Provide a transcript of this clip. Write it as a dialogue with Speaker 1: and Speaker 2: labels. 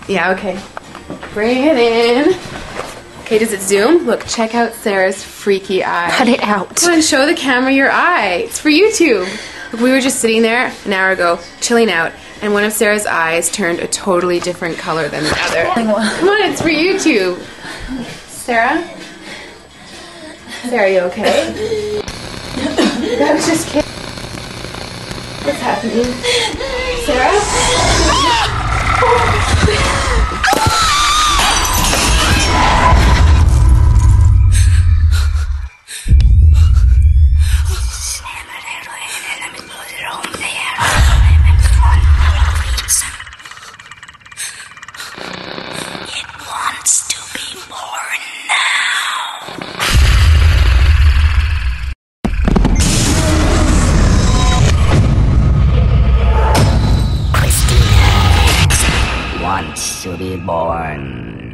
Speaker 1: Yeah, okay. Bring it in. Okay, does it zoom? Look, check out Sarah's freaky eye.
Speaker 2: Cut it out.
Speaker 1: Come on, show the camera your eye. It's for YouTube. Look, we were just sitting there an hour ago, chilling out, and one of Sarah's eyes turned a totally different color than the other. Come on, it's for YouTube. Sarah? Sarah, are you okay? That was just kidding. What's happening? Sarah?
Speaker 3: To be born